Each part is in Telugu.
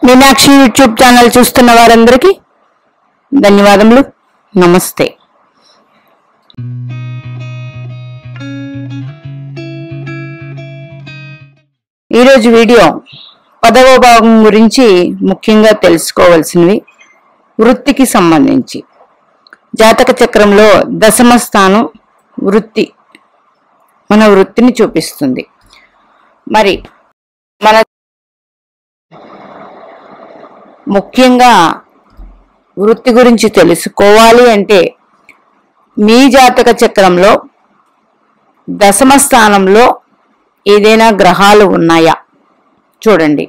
మీనాక్షి యూట్యూబ్ ఛానల్ చూస్తున్న వారందరికీ ధన్యవాదములు. నమస్తే. ఈరోజు వీడియో 10వ భాగం గురించి ముఖ్యంగా తెలుసుకోవాల్సినవి వృత్తికి సంబంధించి. జాతక చక్రంలో దశమ స్థానం వృత్తి మన వృత్తిని చూపిస్తుంది. మరి మన ముఖ్యంగా వృత్తి గురించి తెలుసుకోవాలి అంటే మీ జాతక చక్రంలో దశమ స్థానంలో ఏదైనా గ్రహాలు ఉన్నాయా చూడండి.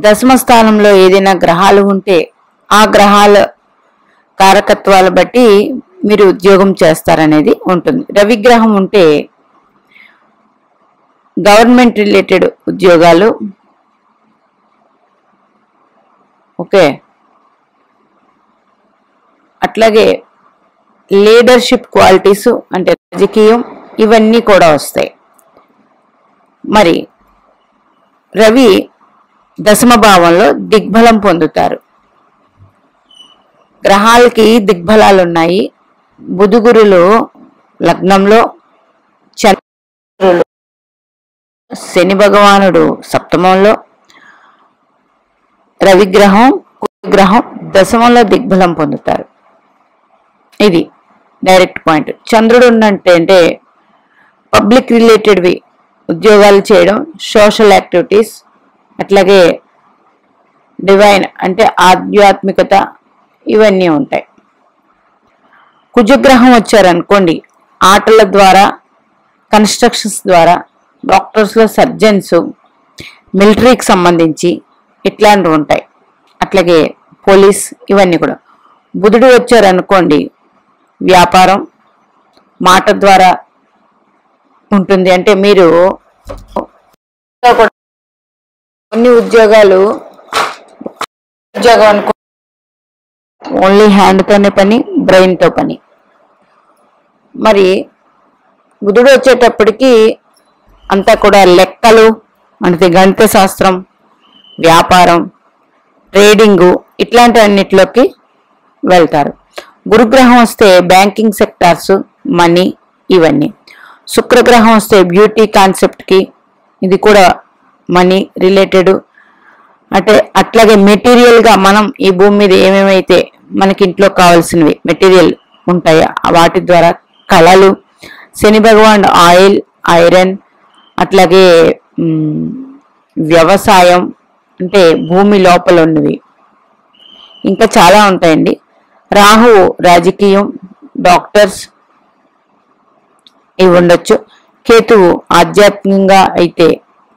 దశమ స్థానంలో ఏదైనా గ్రహాలు ఉంటే ఆ గ్రహాల కారకత్వాలు బట్టి మీరు ఉద్యోగం చేస్తారనేది ఉంటుంది. రవిగ్రహం ఉంటే గవర్నమెంట్ రిలేటెడ్ ఉద్యోగాలు, ఓకే, అట్లాగే లీడర్షిప్ క్వాలిటీస్ అంటే రాజకీయం, ఇవన్నీ కూడా వస్తాయి. మరి రవి దశమ భావంలో దిగ్బలం పొందుతారు. గ్రహాలకి దిగ్బలాలు ఉన్నాయి. బుధుగురులు లగ్నంలో, చంద్రులు, శని భగవానుడు సప్తమంలో, రవిగ్రహం గ్రహం దశమంలో దిగ్బలం పొందుతారు. ఇది డైరెక్ట్ పాయింట్. చంద్రుడు ఉన్నట్టే పబ్లిక్ రిలేటెడ్వి ఉద్యోగాలు చేయడం, సోషల్ యాక్టివిటీస్, అట్లాగే డివైన్ అంటే ఆధ్యాత్మికత, ఇవన్నీ ఉంటాయి. కుజగ్రహం వచ్చారనుకోండి, ఆటల ద్వారా, కన్స్ట్రక్షన్స్ ద్వారా, డాక్టర్స్లో సర్జన్స్, మిలిటరీకి సంబంధించి ఇట్లాంటివి ఉంటాయి. అట్లాగే పోలీస్, ఇవన్నీ కూడా. బుధుడు వచ్చారనుకోండి, వ్యాపారం, మాట ద్వారా ఉంటుంది. అంటే మీరు కొన్ని ఉద్యోగాలు అనుకో, ఓన్లీ హ్యాండ్తోనే పని, బ్రెయిన్తో పని. మరి బుధుడు వచ్చేటప్పటికి అంతా కూడా లెక్కలు అంటే గణిత శాస్త్రం, వ్యాపారం, ట్రేడింగు, ఇట్లాంటి అన్నిటిలోకి వెళ్తారు. గురుగ్రహం వస్తే బ్యాంకింగ్ సెక్టార్స్, మనీ, ఇవన్నీ. శుక్రగ్రహం వస్తే బ్యూటీ కాన్సెప్ట్కి, ఇది కూడా మనీ రిలేటెడ్. అంటే అట్లాగే మెటీరియల్గా మనం ఈ భూమి మీద ఏమేమైతే మనకి ఇంట్లో కావాల్సినవి మెటీరియల్ ఉంటాయో వాటి ద్వారా కళలు. శని భగవాన్ ఆయిల్, ఐరన్, అట్లాగే వ్యవసాయం అంటే భూమి లోపల ఉన్నవి, ఇంకా చాలా ఉంటాయండి. రాహువు రాజకీయం, డాక్టర్స్, ఇవి ఉండొచ్చు. కేతువు ఆధ్యాత్మికంగా అయితే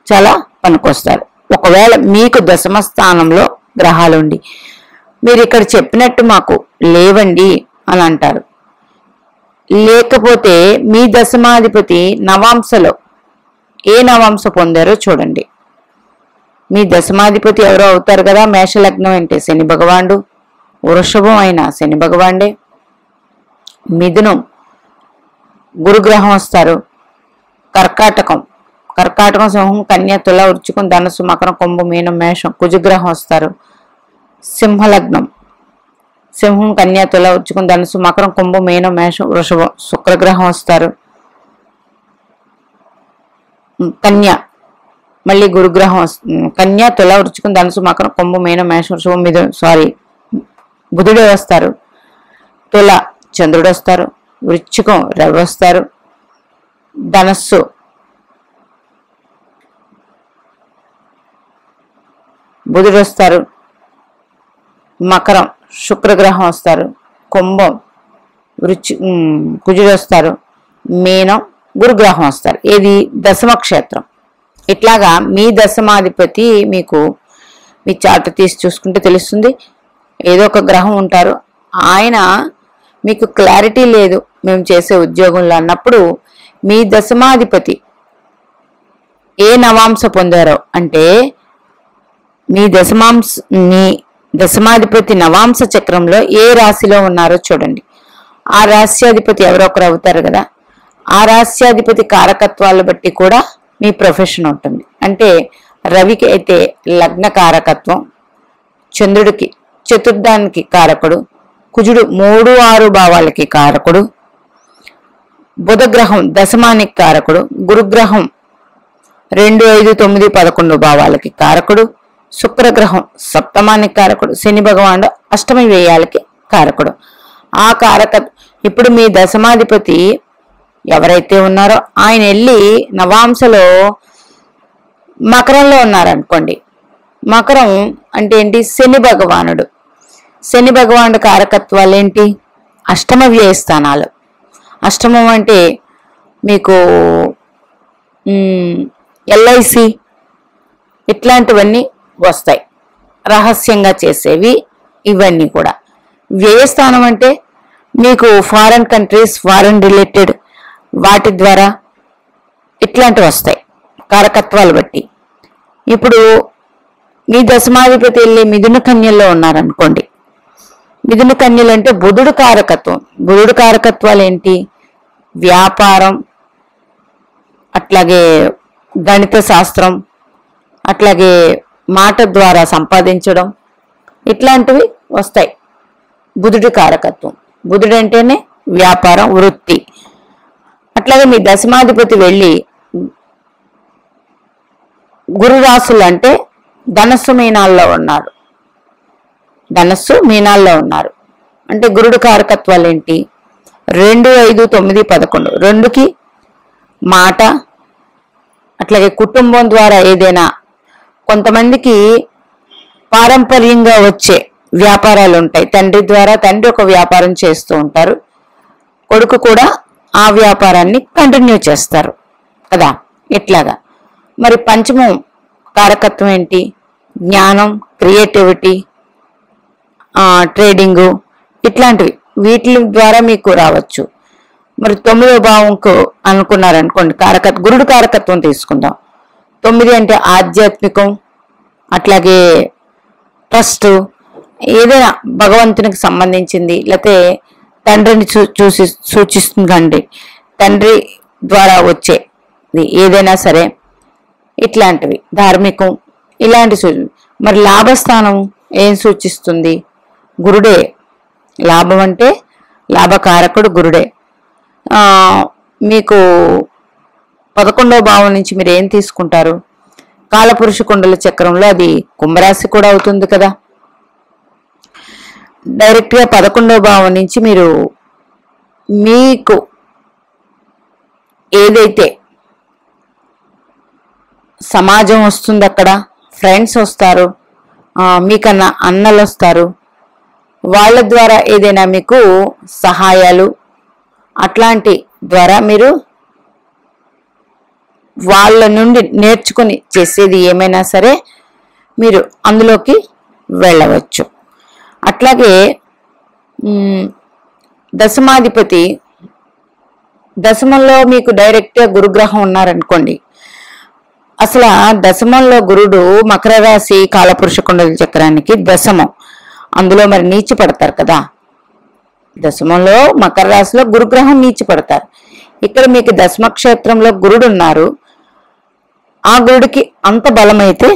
చాలా పనికొస్తారు. ఒకవేళ మీకు దశమ స్థానంలో గ్రహాలుండి మీరు ఇక్కడ చెప్పినట్టు మాకు లేవండి అని అంటారు, లేకపోతే మీ దశమాధిపతి నవాంశలో ఏ నవాంశ పొందారో చూడండి. మీ దశమాధిపతి ఎవరో అవుతారు కదా. మేషలగ్నం అంటే శని భగవానుడు, వృషభం అయినా శని భగవానుడే, మిథునం గురుగ్రహం వస్తారు, కర్కాటకం సింహం, కన్య, తుల, వృశ్చికం, ధనుసు, మకరం, కుంభం, మీనం, మేషం కుజగ్రహం వస్తారు. సింహలగ్నం సింహం, కన్య, తుల, వృశ్చికం, ధనుసు, మకరం, కుంభం, మీనం, మేషం, వృషభం. శుక్రగ్రహం వస్తారు. కన్య మళ్ళీ గురుగ్రహం వస్తుంది. కన్య, తుల, వృశ్చికం, ధనుసు, మకరం, కుంభం, మీనం, మేషం, వృషభం, మిథునం, బుధుడే వస్తారు. తుల చంద్రుడు వస్తారు. వృశ్చికం రవి వస్తారు. ధనస్సు బుధుడు వస్తారు. మకరం శుక్రగ్రహం వస్తారు. కుంభం కుజుడు వస్తారు. మీనం గురుగ్రహం వస్తారు. ఏది దశమ క్షేత్రం. ఇట్లాగా మీ దశమాధిపతి మీకు మీ చార్ట్ తీసి చూసుకుంటే తెలుస్తుంది. ఏదో ఒక గ్రహం ఉంటారు, ఆయన మీకు క్లారిటీ లేదు మేము చేసే ఉద్యోగంలో అన్నప్పుడు మీ దశమాధిపతి ఏ నవాంశ పొందారో అంటే మీ దశమాధిపతి నవాంశ చక్రంలో ఏ రాశిలో ఉన్నారో చూడండి. ఆ రాశ్యాధిపతి ఎవరో ఒకరు అవుతారు కదా. ఆ రాశ్యాధిపతి కారకత్వాలను బట్టి కూడా మీ ప్రొఫెషన్ ఉంటుంది. అంటే రవికి అయితే లగ్న కారకత్వం, చంద్రుడికి చతుర్థానికి కారకుడు, కుజుడు 3, 6 భావాలకి కారకుడు, బుధగ్రహం దశమానికి కారకుడు, గురుగ్రహం 2, 5, 9, 11 భావాలకి కారకుడు, శుక్రగ్రహం సప్తమానికి కారకుడు, శని భగవానుడు అష్టమ వ్యయాలకి కారకుడు. ఆ ఇప్పుడు మీ దశమాధిపతి ఎవరైతే ఉన్నారో ఆయన వెళ్ళి నవాంశలో మకరంలో ఉన్నారనుకోండి. మకరం అంటే ఏంటి? శని భగవానుడు. శని భగవానుడు కారకత్వాలు ఏంటి? అష్టమ వ్యయ స్థానాలు. అష్టమం అంటే మీకు LIC ఇట్లాంటివన్నీ వస్తాయి, రహస్యంగా చేసేవి ఇవన్నీ కూడా. వ్యయస్థానం అంటే మీకు ఫారెన్ కంట్రీస్, ఫారెన్ రిలేటెడ్ వాటి ద్వారా ఇట్లాంటివి వస్తాయి కారకత్వాలు బట్టి. ఇప్పుడు మీ దశమాధిపతి వెళ్ళి మిథున కన్యలో ఉన్నారనుకోండి. మిథున కన్యలు అంటే బుధుడు కారకత్వం. బుధుడు కారకత్వాలు ఏంటి? వ్యాపారం, అట్లాగే గణిత శాస్త్రం, అట్లాగే మాట ద్వారా సంపాదించడం, ఇట్లాంటివి వస్తాయి. బుధుడి కారకత్వం. బుధుడు అంటేనే వ్యాపారం, వృత్తి. అట్లాగే మీ దశమాధిపతి వెళ్ళి గురు రాశులు అంటే ధనస్సు మీనాల్లో ఉన్నారు. ధనస్సు మీనాల్లో ఉన్నారు అంటే గురుడు కారకత్వాలు ఏంటి? 2, 5, 9, 11. 2కి మాట, అట్లాగే కుటుంబం ద్వారా ఏదైనా కొంతమందికి పారంపర్యంగా వచ్చే వ్యాపారాలు ఉంటాయి. తండ్రి ద్వారా తండ్రి ఒక వ్యాపారం చేస్తూ ఉంటారు, కొడుకు కూడా ఆ వ్యాపారాన్ని కంటిన్యూ చేస్తారు కదా, ఇట్లాగా. మరి పంచమం కారకత్వం ఏంటి? జ్ఞానం, క్రియేటివిటీ, ట్రేడింగు, ఇట్లాంటివి వీటి ద్వారా మీకు రావచ్చు. మరి 9వ భావంకు అనుకున్నారనుకోండి, గురుడు కారకత్వం తీసుకుందాం. 9 అంటే ఆధ్యాత్మికం, అట్లాగే ట్రస్ట్, ఏదైనా భగవంతునికి సంబంధించింది, లేకపోతే తండ్రిని సూచిస్తుందండి. తండ్రి ద్వారా వచ్చేది ఏదైనా సరే, ఇట్లాంటివి ధార్మికం, ఇలాంటి మరి లాభస్థానం ఏం సూచిస్తుంది? గురుడే. లాభం అంటే లాభకారకుడు గురుడే. మీకు 11వ భావం నుంచి మీరు ఏం తీసుకుంటారు? కాలపురుష కుండల చక్రంలో అది కుంభరాశి కూడా అవుతుంది కదా. డైరెక్ట్గా 11వ భావం నుంచి మీరు మీకు ఏదైతే సమాజం వస్తుంది, అక్కడ ఫ్రెండ్స్ వస్తారు, మీకన్నా అన్నలు వస్తారు, వాళ్ళ ద్వారా ఏదైనా మీకు సహాయాలు అట్లాంటి ద్వారా మీరు వాళ్ళ నుండి నేర్చుకుని చేసేది ఏమైనా సరే మీరు అందులోకి వెళ్ళవచ్చు. అట్లాగే దశమాధిపతి దశమంలో మీకు డైరెక్ట్గా గురుగ్రహం ఉన్నారనుకోండి. అసలు దశమంలో గురుడు మకర రాశి కాలపురుష కుండల చక్రానికి దశమం, అందులో మరి నీచి పడతారు కదా. దశమంలో మకర రాశిలో గురుగ్రహం నీచి పడతారు. ఇక్కడ మీకు దశమక్షేత్రంలో గురుడు ఉన్నారు. ఆ గురుడికి అంత బలమైతే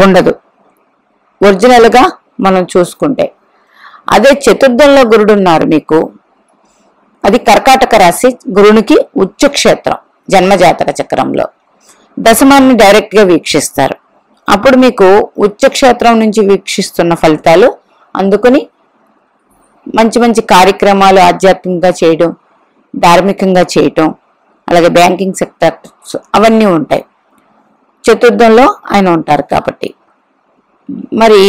ఉండదు ఒరిజినల్గా మనం చూసుకుంటే. అదే చతుర్థంలో గురుడు ఉన్నారు మీకు, అది కర్కాటక రాశి, గురునికి ఉచ్చక్షేత్రం జన్మజాతక చక్రంలో. దశమాన్ని డైరెక్ట్గా వీక్షిస్తారు. అప్పుడు మీకు ఉచ్చక్షేత్రం నుంచి వీక్షిస్తున్న ఫలితాలు అందుకుని మంచి మంచి కార్యక్రమాలు ఆధ్యాత్మికంగా చేయడం, ధార్మికంగా చేయటం, అలాగే బ్యాంకింగ్ సెక్టర్ అవన్నీ ఉంటాయి. చతుర్థంలో ఆయన ఉంటారు కాబట్టి. మరి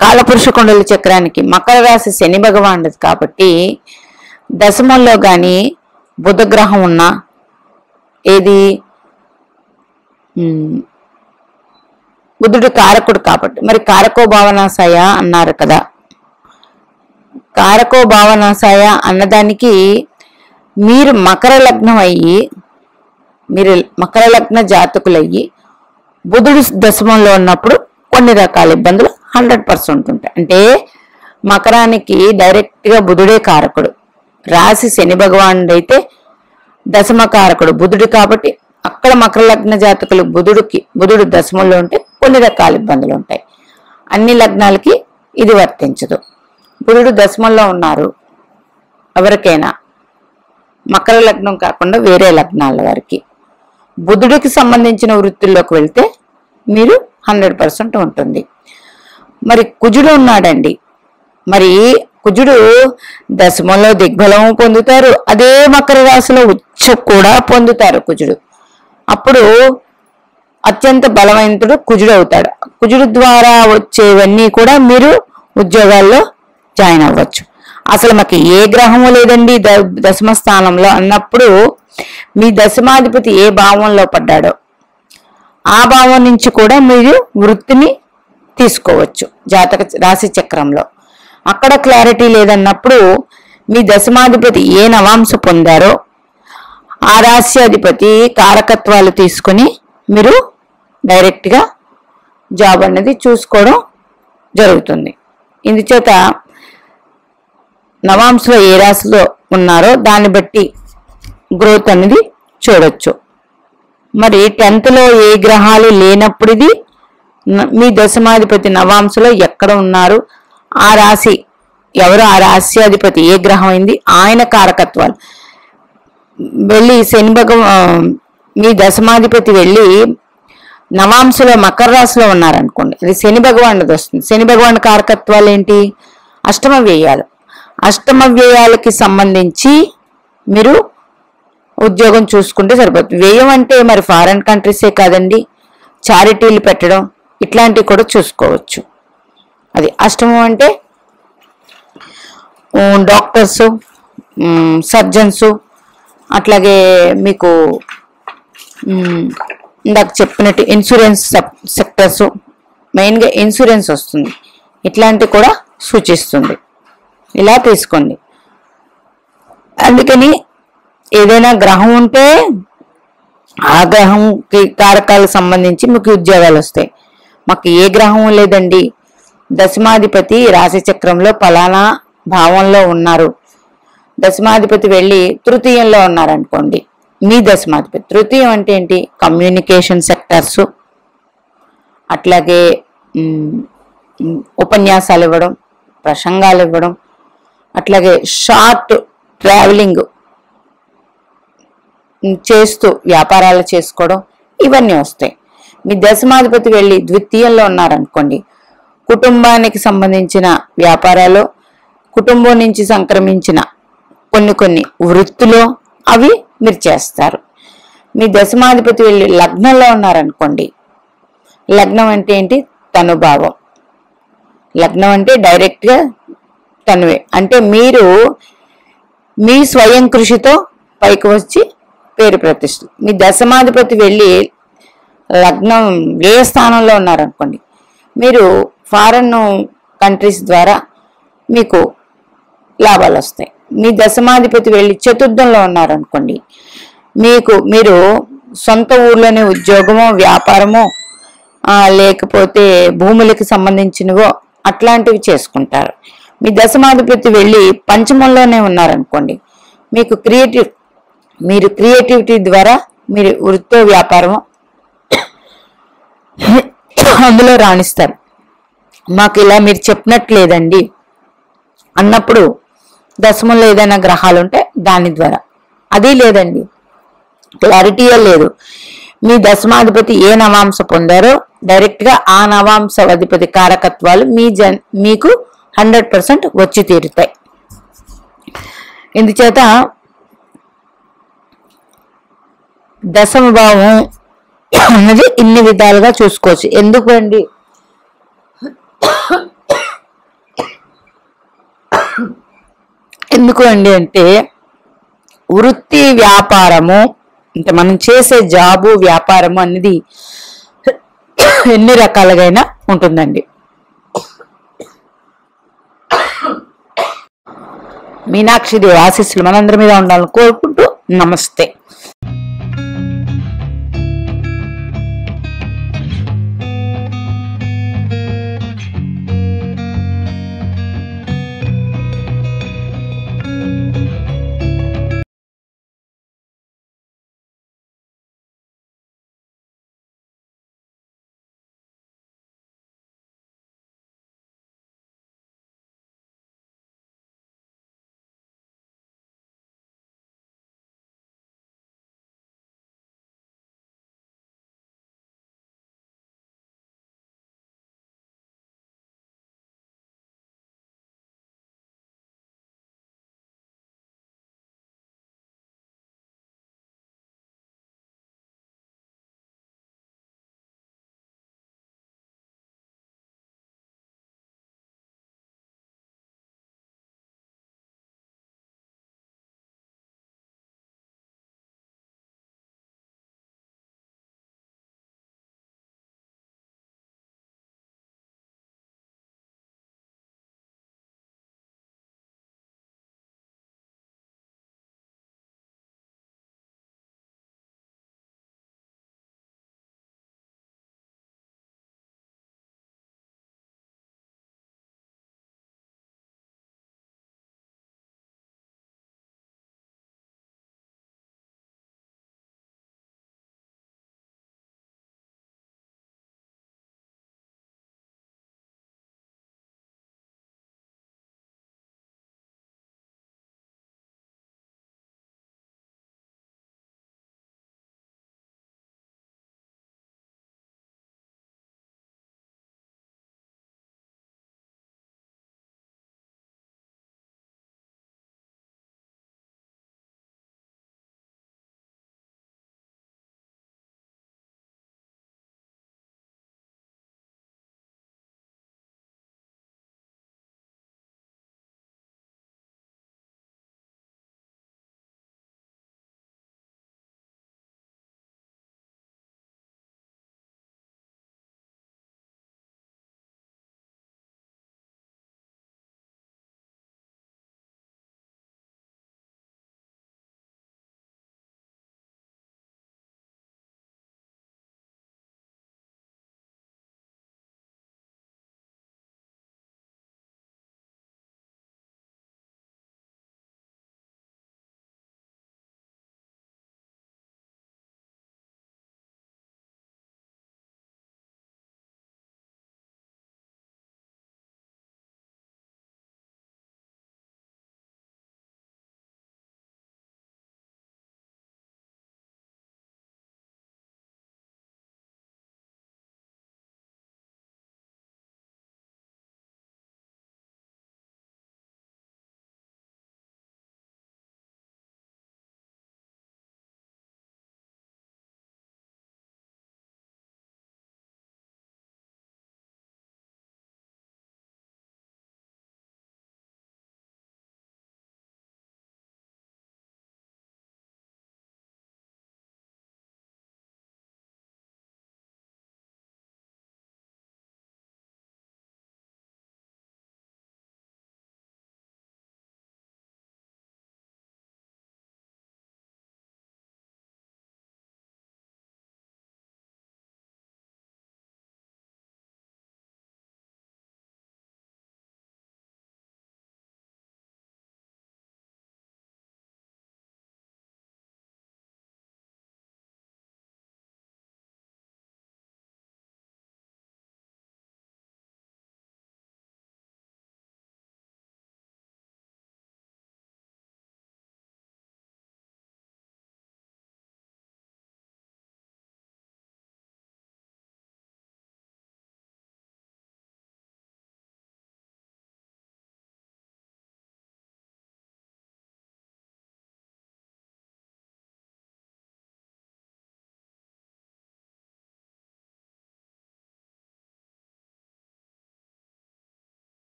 కాలపురుష కుండల చక్రానికి మకర రాశి శని భగవానుడు కాబట్టి దశమంలో కానీ బుధగ్రహం ఉన్నా, ఏది బుధుడు కారకుడు కాబట్టి మరి కారకో భావనాశాయ అన్నారు కదా. కారకో భావనాశాయ అన్నదానికి మీరు మకర లగ్నం అయ్యి, మీరు మకర లగ్న జాతకులయ్యి బుధుడు దశమంలో ఉన్నప్పుడు కొన్ని రకాల ఇబ్బందులు 100% ఉంటాయి. అంటే మకరానికి డైరెక్ట్గా బుధుడే కారకుడు, రాశి శని భగవానుడు అయితే దశమ కారకుడు బుధుడు కాబట్టి అక్కడ మకర లగ్న జాతకులు బుధుడు దశమంలో ఉంటే కొన్ని రకాల ఇబ్బందులు ఉంటాయి. అన్ని లగ్నాలకి ఇది వర్తించదు. బుధుడు దశమంలో ఉన్నారు ఎవరికైనా, మకర లగ్నం కాకుండా వేరే లగ్నాల వారికి, బుధుడికి సంబంధించిన వృత్తుల్లోకి వెళ్తే మీరు 100% ఉంటుంది. మరి కుజుడు ఉన్నాడండి, మరి కుజుడు దశమంలో దిగ్బలం పొందుతారు, అదే మకర రాశిలో ఉచ్చ కూడా పొందుతారు కుజుడు. అప్పుడు అత్యంత బలవంతుడు కుజుడు అవుతాడు. కుజుడు ద్వారా వచ్చేవన్నీ కూడా మీరు ఉద్యోగాల్లో జాయిన్ అవ్వచ్చు. అసలు మాకు ఏ గ్రహము లేదండి దశమ స్థానంలో అన్నప్పుడు మీ దశమాధిపతి ఏ భావంలో పడ్డాడో ఆ భావం నుంచి కూడా మీరు వృత్తిని తీసుకోవచ్చు జాతక రాశి చక్రంలో. అక్కడ క్లారిటీ లేదన్నప్పుడు మీ దశమాధిపతి ఏ నవాంశ పొందారో ఆ రాశ్యాధిపతి కారకత్వాలు తీసుకుని మీరు డైరెక్ట్గా జాబ్ అనేది చూసుకోవడం జరుగుతుంది. ఇందుచేత నవాంశలో ఏ రాశిలో ఉన్నారో దాన్ని బట్టి గ్రోత్ అనేది చూడొచ్చు. మరి 10th లో ఏ గ్రహాలు లేనప్పుడు ఇది మీ దశమాధిపతి నవాంశలో ఎక్కడ ఉన్నారు, ఆ రాశి ఎవరు, ఆ రాశ్యాధిపతి ఏ గ్రహం అయింది, ఆయన కారకత్వాలు వెళ్ళి మీ దశమాధిపతి వెళ్ళి నవాంశలో మకర రాశిలో ఉన్నారనుకోండి, అది శని భగవానుడిది వస్తుంది. శని భగవాన్ కారకత్వాలు ఏంటి, అష్టమ వ్యయాలు. అష్టమ వ్యయాలకి సంబంధించి మీరు ఉద్యోగం చూసుకుంటే సరిపోతుంది. వ్యయం అంటే మరి ఫారెన్ కంట్రీసే కాదండి, చారిటీలు పెట్టడం ఇట్లాంటివి కూడా చూసుకోవచ్చు. అది అష్టమం అంటే డాక్టర్సు, సర్జన్సు, అట్లాగే మీకు ఇందాక చెప్పినట్టు ఇన్సూరెన్స్ సెక్టర్స్, మెయిన్గా ఇన్సూరెన్స్ వస్తుంది, ఇట్లాంటివి కూడా సూచిస్తుంది. ఇలా తీసుకోండి. అందుకని ఏదైనా గ్రహం ఉంటే ఆ గ్రహంకి కారకాలకు సంబంధించి మీకు ఉద్యోగాలు వస్తాయి. మాకు ఏ గ్రహం లేదండి, దశమాధిపతి రాశి చక్రంలో ఫలానా భావంలో ఉన్నారు, దశమాధిపతి వెళ్ళి తృతీయంలో ఉన్నారనుకోండి, మీ దశమాధిపతి తృతీయం అంటే ఏంటి, కమ్యూనికేషన్ సెక్టర్స్, అట్లాగే ఉపన్యాసాలు ఇవ్వడం, ప్రసంగాలు ఇవ్వడం, అట్లాగే షార్ట్ ట్రావెలింగ్ చేస్తూ వ్యాపారాలు చేసుకోవడం, ఇవన్నీ వస్తాయి. మీ దశమాధిపతి వెళ్ళి ద్వితీయంలో ఉన్నారనుకోండి, కుటుంబానికి సంబంధించిన వ్యాపారాలు, కుటుంబం నుంచి సంక్రమించిన కొన్ని వృత్తులు అవి మీరు చేస్తారు. మీ దశమాధిపతి వెళ్ళి లగ్నంలో ఉన్నారనుకోండి, లగ్నం అంటే ఏంటి, తనుభావం. లగ్నం అంటే డైరెక్ట్గా తనువే, అంటే మీరు మీ స్వయం కృషితో పైకి వచ్చి పేరు ప్రతిష్టలు. మీ దశమాధిపతి వెళ్ళి లగ్నం ఏ స్థానంలో ఉన్నారనుకోండి, మీరు ఫారెన్ కంట్రీస్ ద్వారా మీకు లాభాలు వస్తాయి. మీ దశమాధిపతి వెళ్ళి చతుర్థంలో ఉన్నారనుకోండి, మీరు సొంత ఊర్లోనే ఉద్యోగమో వ్యాపారమో లేకపోతే భూములకి సంబంధించినవో అట్లాంటివి చేసుకుంటారు. మీ దశమాధిపతి వెళ్ళి పంచమంలోనే ఉన్నారనుకోండి, మీరు క్రియేటివిటీ ద్వారా మీరు వృత్తో వ్యాపారమో అందులో రాణిస్తారు. మాకు ఇలా మీరు చెప్పినట్లేదండి అన్నప్పుడు దశమంలో ఏదైనా గ్రహాలు ఉంటే దాని ద్వారా, అది లేదండి క్లారిటీయే లేదు, మీ దశమాధిపతి ఏ నవాంశ పొందారో డైరెక్ట్గా ఆ నవాంశ అధిపతి కారకత్వాలు మీకు 100% వచ్చి తీరుతాయి. ఇందుచేత దశమ భావం అన్నది ఇన్ని విధాలుగా చూసుకోవచ్చు. ఎందుకండి అంటే వృత్తి వ్యాపారము అంటే మనం చేసే జాబు వ్యాపారము అనేది ఎన్ని రకాలుగా ఉంటుందండి. మీనాక్షి దేవి ఆశీస్సులు మనందరి మీద ఉండాలని కోరుకుంటూ నమస్తే.